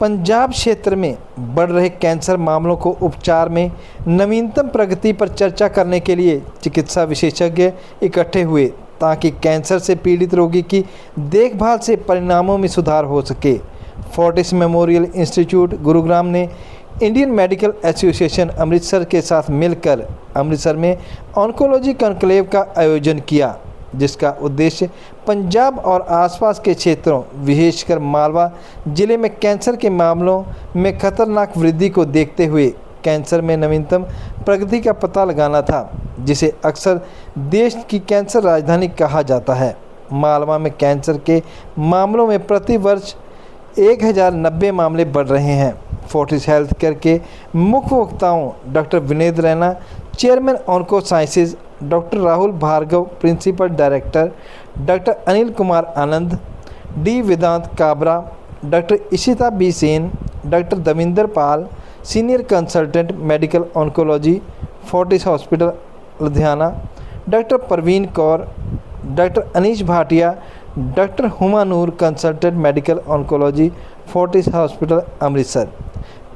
पंजाब क्षेत्र में बढ़ रहे कैंसर मामलों को उपचार में नवीनतम प्रगति पर चर्चा करने के लिए चिकित्सा विशेषज्ञ इकट्ठे हुए ताकि कैंसर से पीड़ित रोगी की देखभाल से परिणामों में सुधार हो सके। फोर्टिस मेमोरियल इंस्टीट्यूट गुरुग्राम ने इंडियन मेडिकल एसोसिएशन अमृतसर के साथ मिलकर अमृतसर में ऑन्कोलॉजी कॉन्क्लेव का आयोजन किया, जिसका उद्देश्य पंजाब और आसपास के क्षेत्रों विशेषकर मालवा जिले में कैंसर के मामलों में खतरनाक वृद्धि को देखते हुए कैंसर में नवीनतम प्रगति का पता लगाना था, जिसे अक्सर देश की कैंसर राजधानी कहा जाता है। मालवा में कैंसर के मामलों में प्रति वर्ष 1090 मामले बढ़ रहे हैं। फोर्टिस हेल्थ केयर के मुख्य वक्ताओं doctor Vinod Raina, chairman onco sciences, doctor Rahul Bhargava, principal director, doctor Anil Kumar Anand, D Vedant Kabra, doctor Ishita B Sen, doctor Davinder Pal, senior consultant medical oncology, Fortis hospital Ludhiana, doctor Parveen Kaur, doctor Anish Bhatia, doctor हुमानूर, consultant medical oncology, Fortis hospital Amritsar.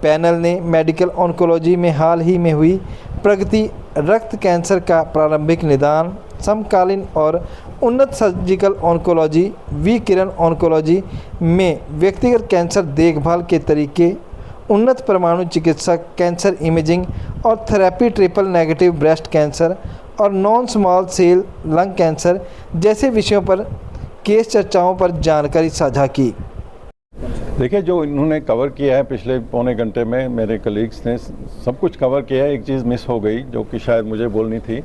Panel ने मेडिकल ऑन्कोलॉजी में हाल ही में हुई प्रगति, रक्त कैंसर का प्रारंभिक निदान, समकालीन और उन्नत सर्जिकल ऑन्कोलॉजी, विकिरण ऑन्कोलॉजी में व्यक्तिगत कैंसर देखभाल के तरीके, उन्नत परमाणु चिकित्सा, कैंसर इमेजिंग और therapy, triple negative breast cancer और non small cell lung cancer जैसे विषयों पर केस चर्चाओं पर जानकारी साझा की। देखिए, जो इन्होंने कवर किया है पिछले पौने घंटे में, मेरे कलीग्स ने सब कुछ कवर किया है। एक चीज़ मिस हो गई जो कि शायद मुझे बोलनी थी,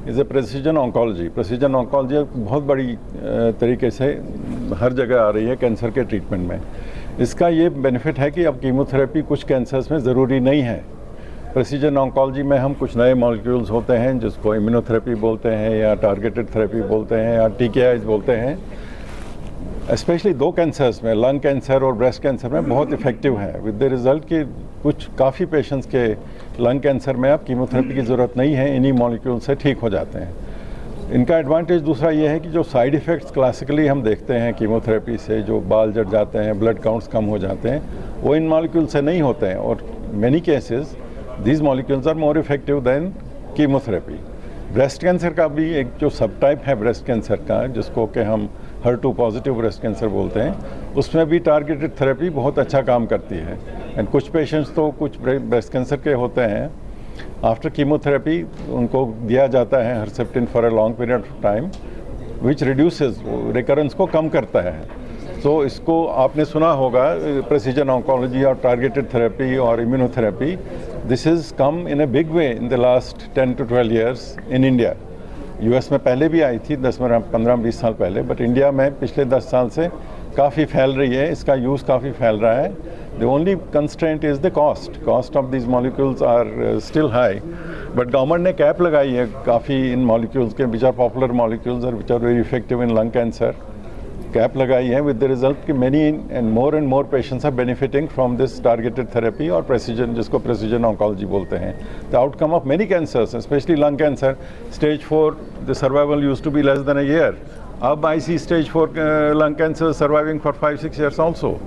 is a precision oncology. Precision oncology बहुत बड़ी तरीके से हर जगह आ रही है कैंसर के ट्रीटमेंट में। इसका ये बेनिफिट है कि अब कीमोथेरेपी कुछ कैंसर्स में ज़रूरी नहीं है। प्रेसिजन ऑन्कोलॉजी में हम कुछ नए मॉलिक्यूल्स होते हैं जिसको इम्यूनोथेरेपी बोलते हैं या टारगेटेड थेरेपी बोलते हैं या TKIs बोलते हैं। स्पेशली दो कैंसर्स में, लंग कैंसर और ब्रेस्ट कैंसर में बहुत इफेक्टिव है, विद द रिज़ल्ट कि कुछ काफ़ी पेशेंट्स के लंग कैंसर में अब कीमोथेरेपी की ज़रूरत नहीं है, इन्हीं मॉलिक्यूल से ठीक हो जाते हैं। इनका एडवांटेज दूसरा ये है कि जो साइड इफ़ेक्ट्स क्लासिकली हम देखते हैं कीमोथेरेपी से, जो बाल जड़ जाते हैं, ब्लड काउंट्स कम हो जाते हैं, वो इन मॉलिक्यूल से नहीं होते हैं। और many cases these molecules are more effective than chemotherapy. Breast cancer का भी एक जो सब टाइप है ब्रेस्ट कैंसर का, जिसको कि हम HER2 पॉजिटिव ब्रेस्ट कैंसर बोलते हैं, उसमें भी टारगेटेड थेरेपी बहुत अच्छा काम करती है। एंड कुछ पेशेंट्स तो कुछ ब्रेस्ट कैंसर के होते हैं, आफ्टर कीमोथेरेपी उनको दिया जाता है Herceptin for a long period of time, which reduces, recurrence को कम करता है। तो इसको आपने सुना होगा, प्रेसिजन ऑन्कोलॉजी और टारगेटेड थेरेपी और immunotherapy, this is come in a big way in the last 10 to 12 years in India. US में पहले भी आई थी 15-20 साल पहले, बट इंडिया में पिछले 10 साल से काफ़ी फैल रही है, इसका यूज़ काफ़ी फैल रहा है। The only constraint is the cost of these molecules are still high, but government ने कैप लगाई है काफ़ी इन मॉलिक्यूल्स के, विच आर पॉपुलर मॉलिक्यूल्स और which are very effective in lung cancer. Cap लगाई है विद द रिजल्ट कि many and more patients are benefiting from this targeted therapy और प्रेसिजन, जिसको प्रेसिजन ऑन्कोलॉजी बोलते हैं। The outcome of many cancers, specially lung cancer, stage 4 the survival used to be less than a year. अब I see stage 4 lung cancer surviving for 5-6 years also.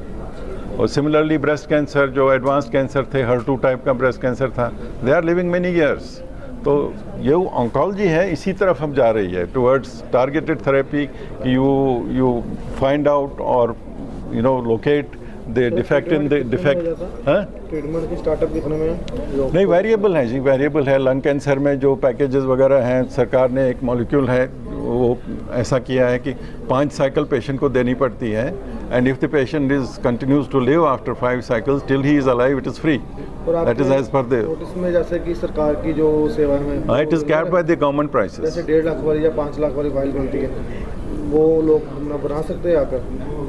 और similarly breast cancer, जो advanced cancer थे, HER2 type का breast cancer था, they are living many years. तो ये oncology है, इसी तरफ अब जा रही है, towards targeted therapy. You find out और locate the defect in the defect. हाँ, ट्रीटमेंट की स्टार्टअप कितने में? नहीं, वेरिएबल है जी, वेरिएबल है। लंग कैंसर में जो पैकेजेस वगैरह हैं, सरकार ने एक मॉलिक्यूल है वो ऐसा किया है कि 5 साइकिल पेशेंट को देनी पड़ती है, and if the patient is continues to live after 5 cycles till he is alive, it is free. That is as per the इसमें जैसे कि सरकार की जो सेवा है, it is capped by the government prices. जैसे 1.5 लाख वाली या 5 लाख वाली फाइल बनती है, वो लोग अपना बना सकते हैं आकर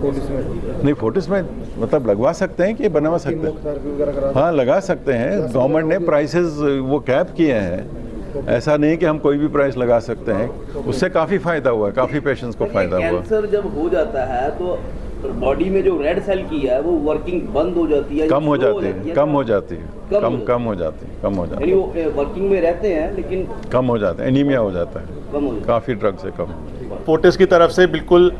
फोर्टिस में? नहीं, फोर्टिस में मतलब लगवा सकते हैं कि बनवा सकते हैं? हाँ, लगा सकते हैं। गवर्नमेंट ने प्राइसेस वो कैप किए हैं, ऐसा नहीं कि हम कोई भी प्राइस लगा सकते हैं। उससे काफ़ी फ़ायदा हुआ है, काफ़ी पेशेंट्स को फ़ायदा हुआ। कैंसर जब हो जाता है तो बॉडी में जो रेड सेल की है वो वर्किंग बंद हो जाती है, कम हो जाती है, कम हो जाती है, कम हो जाती है, यानी वो वर्किंग में रहते हैं लेकिन कम हो जाता है, एनीमिया हो जाता है, काफ़ी ड्रग से कम। फोर्टिस की तरफ से बिल्कुल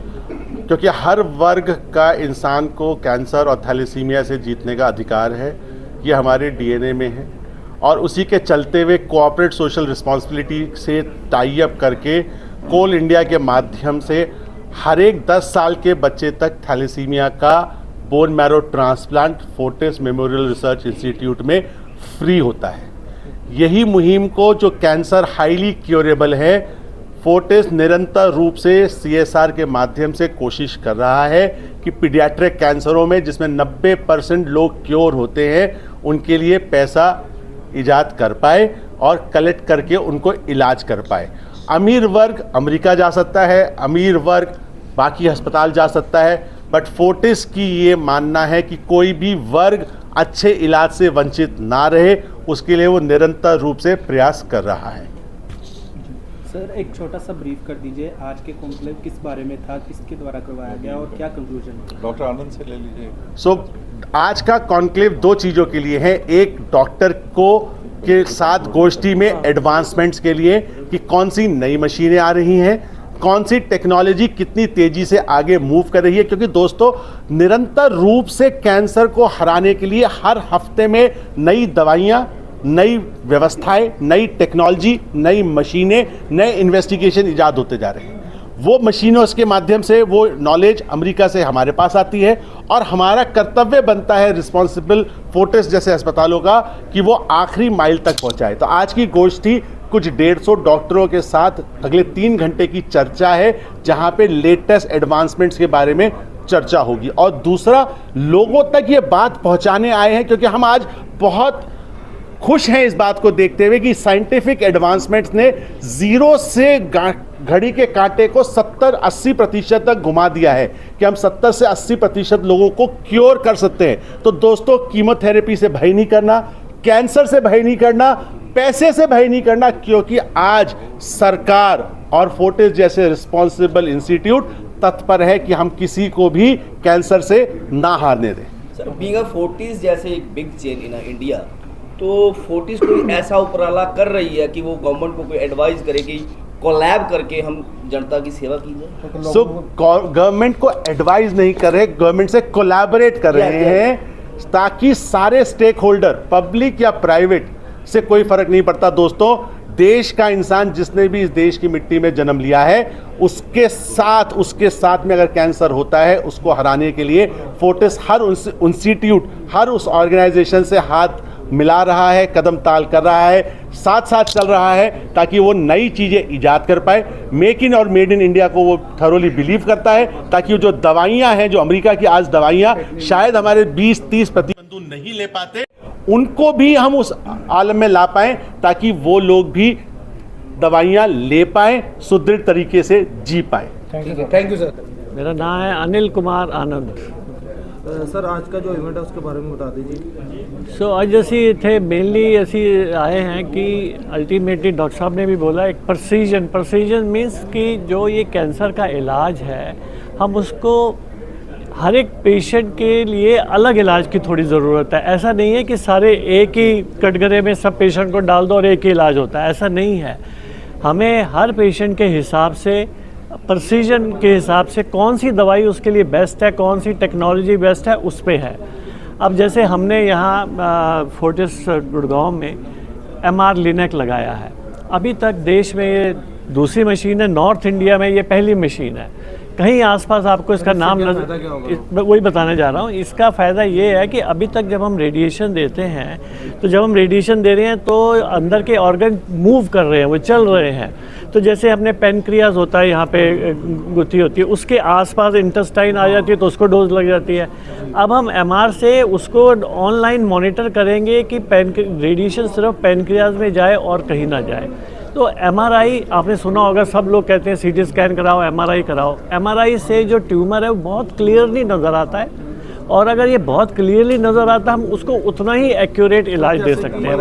क्योंकि हर वर्ग का इंसान को कैंसर और थैलेसीमिया से जीतने का अधिकार है, ये हमारे डीएनए में है। और उसी के चलते हुए कोऑपरेट सोशल रिस्पॉन्सिबिलिटी से टाई अप करके कोल इंडिया के माध्यम से हर एक 10 साल के बच्चे तक थैलेसीमिया का bone marrow transplant Fortis memorial research institute में फ्री होता है। यही मुहिम को, जो कैंसर हाईली क्योरेबल है, फोर्टिस निरंतर रूप से CSR के माध्यम से कोशिश कर रहा है कि पीडियाट्रिक कैंसरों में जिसमें 90% लोग क्योर होते हैं, उनके लिए पैसा इजाद कर पाए और कलेक्ट करके उनको इलाज कर पाए। अमीर वर्ग अमेरिका जा सकता है, अमीर वर्ग बाकी अस्पताल जा सकता है, बट फोर्टिस की ये मानना है कि कोई भी वर्ग अच्छे इलाज से वंचित ना रहे, उसके लिए वो निरंतर रूप से प्रयास कर रहा है। सर, एक छोटा सा ब्रीफ कर दीजिए, आज के कॉन्क्लेव किस बारे में था, किसके द्वारा करवाया गया और क्या कंक्लूजन? डॉक्टर आनंद से ले लीजिए। आज का कॉन्क्लेव 2 चीज़ों के लिए है। एक, डॉक्टर को के साथ गोष्ठी में एडवांसमेंट्स के लिए कि कौन सी नई मशीनें आ रही हैं, कौन सी टेक्नोलॉजी कितनी तेज़ी से आगे मूव कर रही है, क्योंकि दोस्तों निरंतर रूप से कैंसर को हराने के लिए हर हफ्ते में नई दवाइयाँ, नई व्यवस्थाएं, नई टेक्नोलॉजी, नई मशीनें, नए इन्वेस्टिगेशन इजाद होते जा रहे हैं। वो मशीनों के माध्यम से वो नॉलेज अमेरिका से हमारे पास आती है और हमारा कर्तव्य बनता है रिस्पॉन्सिबल फोर्टिस जैसे अस्पतालों का कि वो आखिरी माइल तक पहुंचाए। तो आज की गोष्ठी कुछ 150 डॉक्टरों के साथ अगले 3 घंटे की चर्चा है, जहां पे लेटेस्ट एडवांसमेंट्स के बारे में चर्चा होगी। और दूसरा, लोगों तक ये बात पहुंचाने आए हैं क्योंकि हम आज बहुत खुश हैं इस बात को देखते हुए कि साइंटिफिक एडवांसमेंट्स ने जीरो से घड़ी के कांटे को 70-80% तक घुमा दिया है कि हम 70 से 80% लोगों को क्योर कर सकते हैं। तो दोस्तों, कीमोथेरेपी से भय नहीं करना, कैंसर से भय नहीं करना, पैसे से भय नहीं करना, क्योंकि आज सरकार और फोर्टिस जैसे रिस्पॉन्सिबल इंस्टीट्यूट तत्पर है कि हम किसी को भी कैंसर से ना हारने दें। सर, बीइंग अ फोर्टिस जैसे एक बिग चेन इन इंडिया, तो फोर्टिस कोई ऐसा उपराला कर रही है कि वो गवर्नमेंट को कोई एडवाइस करे कि कोलैब करके हम जनता की सेवा की जाए? सो गवर्नमेंट को एडवाइस नहीं कर रहे, गवर्नमेंट से कोलैबोरेट कर रहे हैं ताकि सारे स्टेक होल्डर, पब्लिक या प्राइवेट से कोई फर्क नहीं पड़ता। दोस्तों, देश का इंसान जिसने भी इस देश की मिट्टी में जन्म लिया है, उसके साथ में अगर कैंसर होता है, उसको हराने के लिए फोर्टिस हर इंस्टीट्यूट, हर उस ऑर्गेनाइजेशन से हाथ मिला रहा है, कदम ताल कर रहा है, साथ साथ चल रहा है ताकि वो नई चीज़ें ईजाद कर पाए। मेक इन और मेड इन इंडिया को वो थरोली बिलीव करता है ताकि जो दवाइयाँ हैं, जो अमेरिका की आज दवाइयाँ शायद हमारे 20-30% नहीं ले पाते, उनको भी हम उस आलम में ला पाएँ ताकि वो लोग भी दवाइयाँ ले पाएँ, सुदृढ़ तरीके से जी पाएँ। Thank you sir. मेरा नाम है अनिल कुमार आनंद। सर, आज का जो इवेंट है उसके बारे में बता दीजिए। सो ਅੱਜ ਅਸੀਂ ਇੱਥੇ ਮੇਨਲੀ ਅਸੀਂ आए हैं कि अल्टीमेटली डॉक्टर साहब ने भी बोला, एक प्रेसिजन मीन्स कि जो ये कैंसर का इलाज है, हम उसको हर एक पेशेंट के लिए अलग इलाज की थोड़ी ज़रूरत है। ऐसा नहीं है कि सारे एक ही कटघरे में सब पेशेंट को डाल दो और एक ही इलाज होता है, ऐसा नहीं है। हमें हर पेशेंट के हिसाब से, प्रेसिजन के हिसाब से कौन सी दवाई उसके लिए बेस्ट है, कौन सी टेक्नोलॉजी बेस्ट है, उस पे है। अब जैसे हमने यहाँ फोर्टिस गुड़गांव में MR लिनेक लगाया है। अभी तक देश में ये दूसरी मशीन है, नॉर्थ इंडिया में ये पहली मशीन है। कहीं आसपास आपको इसका नाम वही बताने जा रहा हूँ। इसका फ़ायदा ये है कि अभी तक जब हम रेडिएशन देते हैं, तो जब हम रेडिएशन दे रहे हैं तो अंदर के ऑर्गन मूव कर रहे हैं, वो चल रहे हैं। तो जैसे हमने पेनक्रियाज होता है, यहाँ पे गुत्थी होती है, उसके आसपास इंटेस्टाइन आ जाती है तो उसको डोज लग जाती है। अब हम MR से उसको ऑनलाइन मॉनिटर करेंगे कि रेडिएशन सिर्फ पेनक्रियाज में जाए और कहीं ना जाए। तो MRI आपने सुना होगा, सब लोग कहते हैं CT स्कैन कराओ, MRI कराओ। MRI से जो ट्यूमर है वो बहुत क्लियरली नज़र आता है, और अगर ये बहुत क्लियरली नज़र आता है, हम उसको उतना ही एक्यूरेट इलाज दे सकते हैं।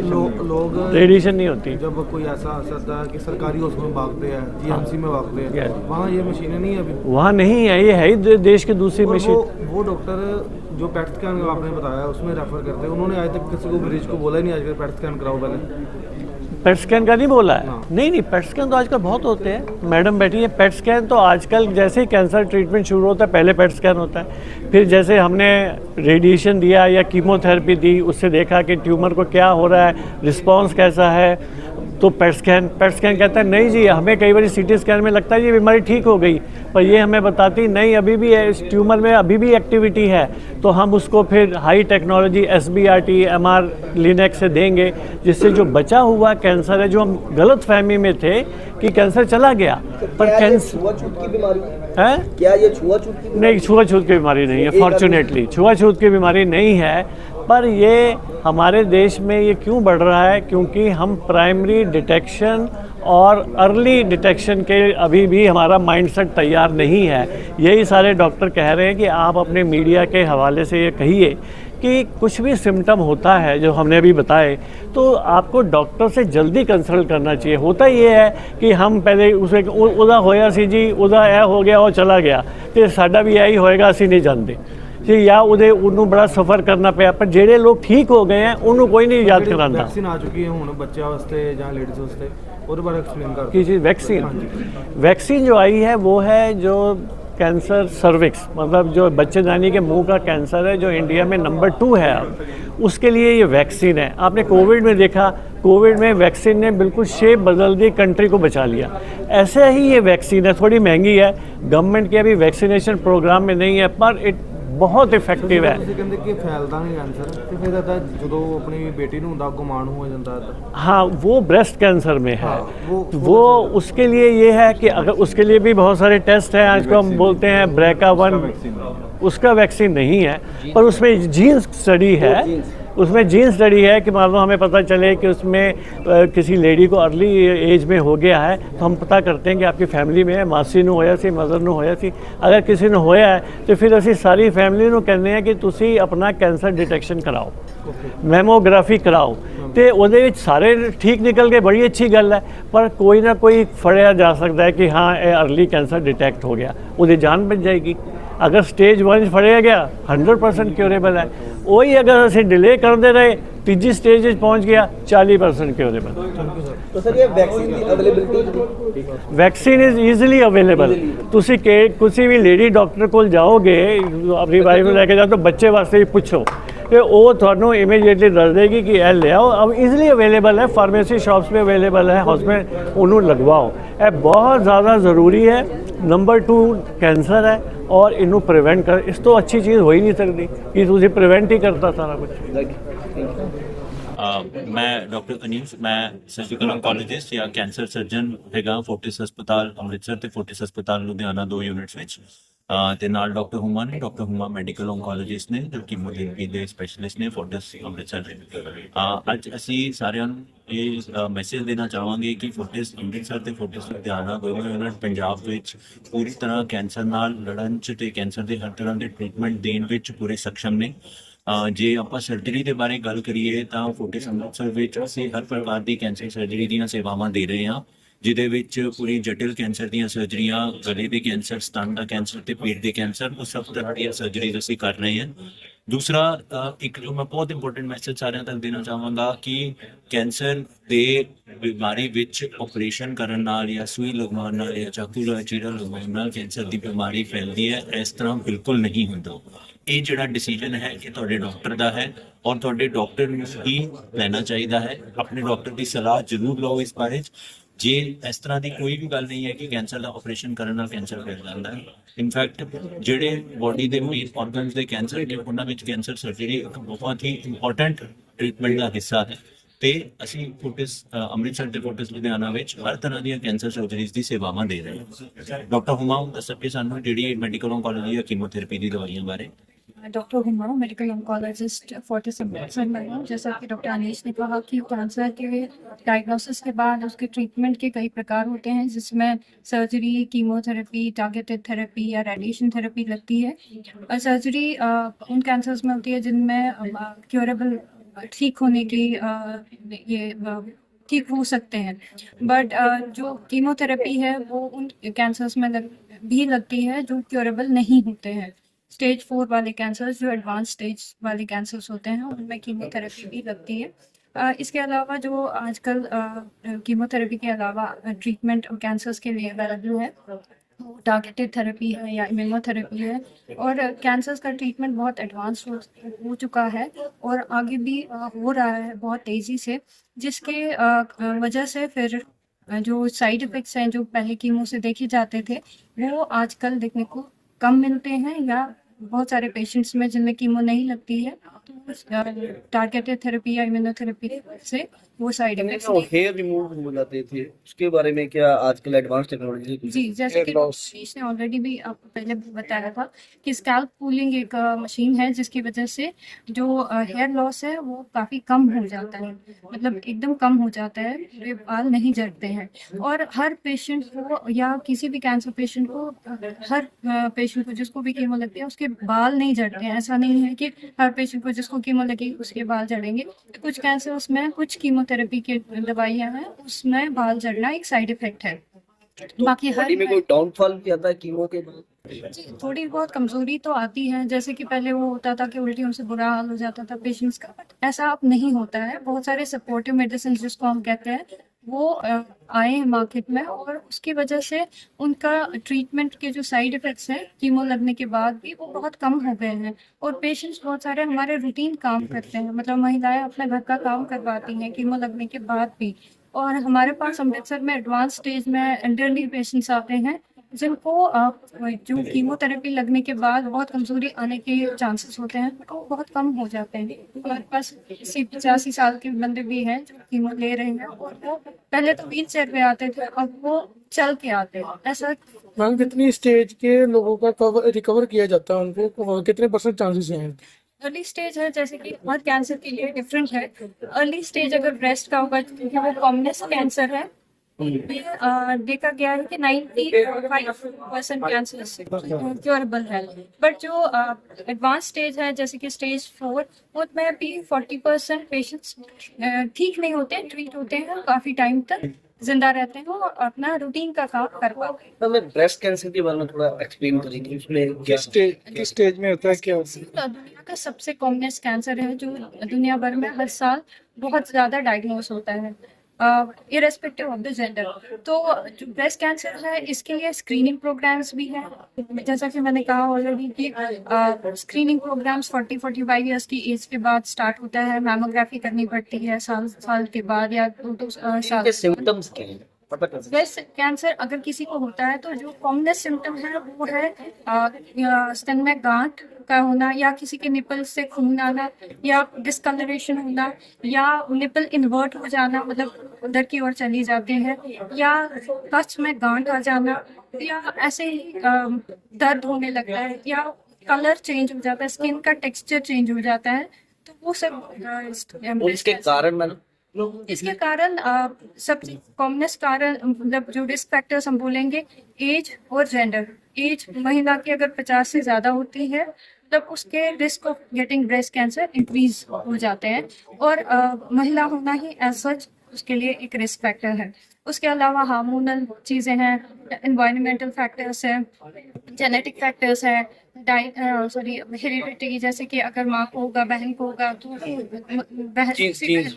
लोग रेडिएशन नहीं होती। जब कोई ऐसा असर है कि सरकारी हॉस्पिटल में भागते हैं, GMC में भागते हैं, वहाँ ये मशीनें नहीं है अभी? वहाँ नहीं है, ये है ही देश की दूसरी मशीन। वो डॉक्टर जो पैट स्कैन आपने बताया उसमें रेफर करते हैं, उन्होंने आज तक किसी को मरीज को बोला ही नहीं आज पैट स्कैन कराओ पहले। पेट स्कैन का नहीं बोला है, नहीं नहीं, पेट स्कैन तो आजकल बहुत होते हैं, मैडम बैठी है। पेट स्कैन तो आजकल जैसे ही कैंसर ट्रीटमेंट शुरू होता है पहले पेट स्कैन होता है, फिर जैसे हमने रेडिएशन दिया या कीमोथेरेपी दी उससे देखा कि ट्यूमर को क्या हो रहा है, रिस्पॉन्स कैसा है, तो पेट स्कैन कहता है नहीं जी, हमें कई बार सीटी स्कैन में लगता है ये बीमारी ठीक हो गई, पर ये हमें बताती नहीं अभी भी है, इस ट्यूमर में अभी भी एक्टिविटी है, तो हम उसको फिर high technology SBRT MR lynx से देंगे, जिससे जो बचा हुआ कैंसर है, जो हम गलत फहमी में थे कि कैंसर चला गया, पर कैंसर छुआछूत की बीमारी है, क्या ये छुआछूत की नहीं, छुआछूत की बीमारी नहीं है, फॉर्चुनेटली छुआछूत की बीमारी नहीं है। पर ये हमारे देश में ये क्यों बढ़ रहा है, क्योंकि हम प्राइमरी डिटेक्शन और अर्ली डिटेक्शन के अभी भी हमारा माइंडसेट तैयार नहीं है। यही सारे डॉक्टर कह रहे हैं कि आप अपने मीडिया के हवाले से ये कहिए कि कुछ भी सिम्टम होता है जो हमने अभी बताए, तो आपको डॉक्टर से जल्दी कंसल्ट करना चाहिए। होता ये है कि हम पहले उसे उदा होया सी जी, उदा यह हो गया और चला गया, तो साडा भी यही होएगा, असी नहीं जानते जी, या उदे उन्होंने बड़ा सफ़र करना पाया, पर जेडे लोग ठीक हो गए हैं उन्होंने कोई नहीं याद कराता। वैक्सीन आ चुकी है हुण बच्चों वास्ते या लेडीज़ वास्ते, और बारे एक्सप्लेन कर कि जी वैक्सीन जो आई है वो है जो कैंसर सर्विक्स, मतलब जो बच्चेदानी के मुंह का कैंसर है, जो इंडिया में नंबर 2 है अब, उसके लिए ये वैक्सीन है। आपने कोविड में देखा, कोविड में वैक्सीन ने बिल्कुल शेप बदल दी, कंट्री को बचा लिया। ऐसे ही ये वैक्सीन है, थोड़ी महंगी है, गवर्नमेंट के अभी वैक्सीनेशन प्रोग्राम में नहीं है, पर इट बहुत इफेक्टिव है। ਤੁਸੀਂ ਕਹਿੰਦੇ ਕਿ ਫੈਲਦਾ ਨਹੀਂ ਕੈਂਸਰ, ਤੇ ਫਿਰ ਇਹਦਾ ਜਦੋਂ ਆਪਣੀ ਬੇਟੀ ਨੂੰ ਹੁੰਦਾ ਅੱਗੋਂ ਮਾਂ ਨੂੰ ਹੋ ਜਾਂਦਾ ਹੈ। हाँ, वो ब्रेस्ट कैंसर में है, वो उसके लिए ये है कि अगर उसके लिए भी बहुत सारे टेस्ट हैं, आज को हम बोलते हैं BRCA1, उसका वैक्सीन नहीं है, पर उसमें जीन स्टडी है, उसमें जीन स्टडी है कि मान लो हमें पता चले कि उसमें किसी लेडी को अर्ली एज में हो गया है, तो हम पता करते हैं कि आपकी फैमिली में मासी ਨੂੰ ਹੋਇਆ ਸੀ, ਮਦਰ ਨੂੰ ਹੋਇਆ ਸੀ। अगर किसी ਨੂੰ ਹੋਇਆ है तो फिर ਅਸੀਂ ਸਾਰੀ ਫੈਮਿਲੀ ਨੂੰ ਕਹਿੰਦੇ ਹਾਂ ਕਿ ਤੁਸੀਂ ਆਪਣਾ ਕੈਂਸਰ ਡਿਟੈਕਸ਼ਨ कराओ, ਮੈਮੋਗ੍ਰਾਫੀ कराओ, ਤੇ ਉਹਦੇ ਵਿੱਚ ਸਾਰੇ ਠੀਕ ਨਿਕਲ ਗਏ, ਬੜੀ ਅੱਛੀ ਗੱਲ ਹੈ, ਪਰ ਕੋਈ ਨਾ ਕੋਈ ਫੜਿਆ ਜਾ ਸਕਦਾ ਹੈ ਕਿ ਹਾਂ ਇਹ अर्ਲੀ ਕੈਂਸਰ डिटेक्ट हो गया, ਉਹਦੀ ਜਾਨ ਬਚ ਜਾਏਗੀ। अगर स्टेज 1 फड़िया गया 100% क्योरेबल है, वही अगर असी डिले करते रहे तीजी स्टेज पहुँच गया 40% क्योरेबल। तो सर ये वैक्सीन की availability, vaccine is easily available. तुसी के किसी भी लेडी डॉक्टर को जाओगे, अपनी वाइफ को लेके जाओ, तो बच्चे वास्ते भी पूछो तो वो थानू इमीडिएटली दस देगी कि यह ले आओ। अब ईजिली अवेलेबल है, फार्मेसी शॉप्स में अवेलेबल है, उसमें उन्होंने लगवाओ। यह बहुत ज़्यादा ज़रूरी है। नंबर 2 कैंसर है और इनू प्रिवेंट कर, इस तो अच्छी चीज़ हो ही नहीं सकती कि तुझे प्रिवेंट ही करता सारा कुछ। मैं डॉक्टर अनीस, मैं सर्जिकल ऑन्कोलॉजिस्ट या कैंसर सर्जन हैगा फोर्टिस हस्पताल अमृतसर ते फोर्टिस हस्पताल लुधियाना 2 यूनिट्स ਵਿੱਚ ਤੇ ਨਾਲ ਡਾਕਟਰ ਹੁਮਾ ਨੇ, ਡਾਕਟਰ ਹੁਮਾ ਮੈਡੀਕਲ ਔਨਕੋਲੋਜਿਸਟ ਨੇ ਜੋ ਕੀਮੋਥੈਰੇਪੀ ਦੇ ਸਪੈਸ਼ਲਿਸਟ ਨੇ ਫੋਰਟਿਸ ਅੰਮ੍ਰਿਤਸਰ ਦੇ। ਅੱਜ ਅਸੀਂ ਸਾਰਿਆਂ ਨੂੰ ਇਹ ਮੈਸੇਜ ਦੇਣਾ ਚਾਹਾਂਗੇ ਕਿ ਫੋਰਟਿਸ ਅੰਮ੍ਰਿਤਸਰ ਤੇ ਫੋਰਟਿਸ ਲੁਧਿਆਣਾ ਦੋਵੇਂ ਯੂਨਿਟ ਪੰਜਾਬ ਵਿੱਚ ਪੂਰੀ ਤਰ੍ਹਾਂ ਕੈਂਸਰ ਨਾਲ ਲੜਨ 'ਚ ਤੇ ਕੈਂਸਰ ਦੇ ਹਰ ਤਰ੍ਹਾਂ ਦੇ ਟ੍ਰੀਟਮੈਂਟ ਦੇਣ ਵਿੱਚ ਪੂਰੇ ਸક્ષਮ ਨੇ। ਜੇ ਆਪਾਂ ਸਰਜਰੀ ਦੇ ਬਾਰੇ ਗੱਲ ਕਰੀਏ ਤਾਂ ਫੋਰਟਿਸ ਅੰਮ੍ਰਿਤਸਰ ਵਿੱਚ ਅਸੀਂ ਹਰ ਪ੍ਰਕਾਰ ਦੀ ਕੈਂਸਰ ਸਰਜਰੀ ਦੀਆਂ ਸੇਵਾਵਾਂ ਦੇ ਰਹੇ ਹਾਂ, ਜਿਹਦੇ ਵਿੱਚ ਪੂਰੀ ਜਟਿਲ ਕੈਂਸਰ ਦੀਆਂ ਸਰਜਰੀਆਂ, ਗਲੇ ਦੇ ਕੈਂਸਰ, ਸਤਨ ਦਾ ਕੈਂਸਰ ਤੇ ਪੇਟ ਦੇ ਕੈਂਸਰ, ਉਹ ਸਭ ਤਰ੍ਹਾਂ ਦੀਆਂ ਸਰਜਰੀਜ਼ ਅਸੀਂ ਕਰ ਰਹੇ ਹਾਂ। दूसरा एक जो मैं बहुत इंपॉर्टेंट मैसेज सारे तक देना चाहवागा कि कैंसर दे बीमारी विच ऑपरेशन करन नाल या सूई लगवाउण नाल या चाकू या चीरा लगवाउण नाल कैंसर दी बीमारी फैलदी है, इस तरह बिल्कुल नहीं हुंदा। ये जिहड़ा डिसीजन है ये तुहाडे डॉक्टर दा है और तुहाडे डॉक्टर नूं ही लेना चाहिए है। अपने डॉक्टर की सलाह जरूर लो इस बारे। जे इस तरह की कोई भी गल नहीं है कि कैंसर का ऑपरेशन करने नाल कैंसर फैल जाता है। इनफैक्ट जिहड़े बॉडी के मेन ऑर्गनस के कैंसर ने उन्हां विच कैंसर सर्जरी एक बहुत ही इंपॉर्टेंट ट्रीटमेंट का हिस्सा है। तो असी फोर्टिस अमृतसर ते फोर्टिस लुधियाना विच हर तरह दी कैंसर सर्जरीज की सेवावां दे रहे हैं। डॉक्टर हुमा दस सके सानूं जिहड़ी मैडिकल ऑन्कोलॉजी या कीमोथेरेपी की दवाइयां बारे। Doctor Huma medical oncologist Fortis Amritsar में हूँ। जैसा कि डॉक्टर अनीश ने कहा कि कैंसर के डायग्नोसिस के बाद उसके ट्रीटमेंट के कई प्रकार होते हैं, जिसमें सर्जरी, कीमोथेरेपी, टारगेटेड थेरेपी या रेडिएशन थेरेपी लगती है। और सर्जरी उन कैंसर्स में होती है जिनमें क्योरेबल ठीक होने की ये ठीक हो सकते हैं, बट जो कीमोथेरेपी है वो उन कैंसर्स में भी लगती है जो क्योरेबल नहीं होते हैं। स्टेज 4 वाले कैंसर्स, जो एडवांस स्टेज वाले कैंसर्स होते हैं, उनमें कीमोथेरेपी भी लगती है। इसके अलावा जो आजकल कीमोथेरेपी के अलावा ट्रीटमेंट कैंसर्स के लिए अवेलेबल है, टारगेटेड थेरेपी है या इम्यूनोथेरेपी है। और कैंसर्स का ट्रीटमेंट बहुत एडवांस हो चुका है और आगे भी हो रहा है बहुत तेज़ी से, जिसके वजह से फिर जो साइड इफ़ेक्ट्स हैं जो पहले कीमो से देखे जाते थे वो आजकल देखने को कम मिलते हैं, या बहुत सारे पेशेंट्स में जिनमें कीमो नहीं लगती है तो टारगेटेड थेरेपी या इम्यूनोथेरेपी से वो साइड इफेक्ट्स हेयर रिमूव हो जाते थे, उसके बारे में क्या आजकल एडवांस टेक्नोलॉजी? जी, जैसे कि मनीष ने ऑलरेडी भी आपको पहले बताया था कि स्कैल्प पूलिंग एक मशीन है जिसकी वजह से जो हेयर लॉस है वो काफ़ी कम हो जाता है, मतलब एकदम कम हो जाता है, पूरे बाल नहीं झड़ते हैं। और हर पेशेंट को या किसी भी कैंसर पेशेंट को, हर पेशेंट को जिसको भी कीमो लगती है उसके बाल नहीं झड़ते हैं। ऐसा नहीं है कि हर पेशेंट को जिसको कीमो लगी उसके बाल झड़ेंगे। कुछ कैंसर्स में कुछ कीमोथेरेपी की दवाइयाँ हैं उसमें बाल झड़ना एक साइड इफेक्ट है। बाकी हर में कोई डाउनफॉल भी आता है कीमो के बाद? जी, थोड़ी बहुत कमजोरी तो आती है, जैसे कि पहले वो होता था कि उल्टियों से बुरा हाल हो जाता था पेशेंट्स का, बट ऐसा अब नहीं होता है। बहुत सारे सपोर्टिव मेडिसिन जिसको हम कहते हैं वो आए हैं मार्केट में, और उसकी वजह से उनका ट्रीटमेंट के जो साइड इफ़ेक्ट्स हैं कीमो लगने के बाद भी वो बहुत कम हो गए हैं। और पेशेंट्स बहुत सारे हमारे रूटीन काम करते हैं, मतलब महिलाएं अपने घर का काम करवाती हैं कीमो लगने के बाद भी। और हमारे पास अमृतसर में एडवांस स्टेज में एल्डरली पेशेंट्स आते हैं जिनको जो कीमोथेरेपी लगने के बाद बहुत कमजोरी आने के चांसेस होते हैं, तो बहुत कम हो जाते हैं। हमारे पास 80-85 साल के बंदे भी हैं जो कीमो ले रहे हैं, और वो पहले तो व्हील चेयर पे आते थे, अब वो चल के आते हैं। ऐसा मैम कितनी स्टेज के लोगों का रिकवर किया जाता है, उनको कितने % चांसेस हैं? अर्ली स्टेज है, जैसे कि हर कैंसर के लिए डिफरेंट है। अर्ली स्टेज अगर ब्रेस्ट का होगा क्योंकि वो कॉमनेस्ट कैंसर है, देखा गया है कि 95% कैंसर क्योरेबल है। बट जो एडवांस स्टेज है जैसे कि स्टेज 4, उसमें भी 40% पेशेंट्स ठीक नहीं होते, ट्रीट होते हैं, काफ़ी टाइम तक जिंदा रहते हैं और अपना रूटीन का काम कर पाते हैं। तो मैं ब्रेस्ट कैंसर के बारे में थोड़ा एक्सप्लेन करेंगे, उसमें किस स्टेज में होता है, क्या होता है? दुनिया का सबसे कॉमनेस्ट कैंसर है जो दुनिया भर में हर साल बहुत ज़्यादा डायग्नोस होता है, इरेस्पेक्टिव ऑफ द जेंडर। तो जो ब्रेस्ट कैंसर है इसके लिए स्क्रीनिंग प्रोग्राम्स भी हैं, जैसा कि मैंने कहा ऑलरेडी कि स्क्रीनिंग प्रोग्राम्स 40-45 ईयर्स की एज के बाद स्टार्ट होता है। मैमोग्राफी करनी पड़ती है साल के बाद या 2 साल। सिम्टम्स क्या हैं? ब्रेस्ट कैंसर अगर किसी को होता है तो जो कॉमनेस्ट सिम्टम है वो है स्तन में गांठ का होना, या किसी के निपल से खून आना, या डिस्कलरेशन होना, या निपल इन्वर्ट हो जाना, मतलब उधर की ओर चली जाती है, या कच्छ में गांठ आ जाना, या ऐसे ही दर्द होने लगता है, या कलर चेंज हो जाता है, स्किन का टेक्सचर चेंज हो जाता है। तो वो सब इसके कारण इसके कारण सबसे कॉमनेस्ट कारण, मतलब जो रिस्क फैक्टर्स हम बोलेंगे, एज और जेंडर। एज महिला की अगर 50 से ज़्यादा होती है तब उसके risk of getting breast cancer increase हो जाते हैं, और महिला होना ही एज सच उसके लिए एक रिस्क फैक्टर है। उसके अलावा हार्मोनल चीज़ें हैं, एनवायरमेंटल फैक्टर्स हैं, जेनेटिक फैक्टर्स हैं, हेरिडिटी, जैसे कि अगर माँ को होगा, बहन को होगा, तो बहन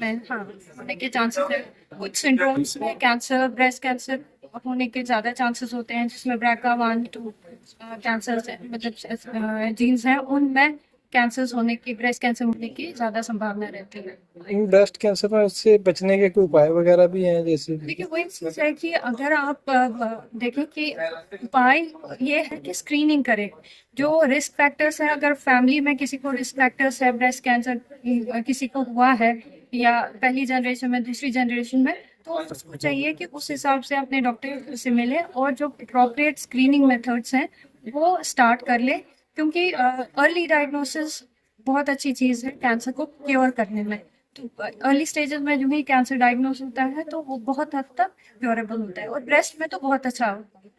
में होने के चांसेस है। कुछ सिंड्रोम्स में कैंसर, ब्रेस्ट कैंसर होने के ज़्यादा चांसेस होते हैं, जिसमें BRCA1-2 कैंसर मतलब जीन्स हैं, उनमें कैंसर्स होने की, ब्रेस्ट कैंसर होने की ज़्यादा संभावना रहती है। ब्रेस्ट कैंसर में इससे बचने के कोई उपाय वगैरह भी हैं? जैसे देखिए वही चीज़ है कि अगर आप देखें कि उपाय ये है कि स्क्रीनिंग करें। जो रिस्क फैक्टर्स हैं, अगर फैमिली में किसी को रिस्क फैक्टर्स है, ब्रेस्ट कैंसर किसी को हुआ है, या पहली जनरेशन में, दूसरी जनरेशन में, तो उसको चाहिए कि उस हिसाब से अपने डॉक्टर से मिले और जो अप्रोप्रिएट स्क्रीनिंग मेथड्स हैं वो स्टार्ट कर ले, क्योंकि अर्ली डायग्नोसिस बहुत अच्छी चीज़ है कैंसर को क्योर करने में। तो अर्ली स्टेजेस में जो भी कैंसर डायग्नोस होता है तो वो बहुत हद तक क्योरेबल होता है, और ब्रेस्ट में तो बहुत अच्छा होता है।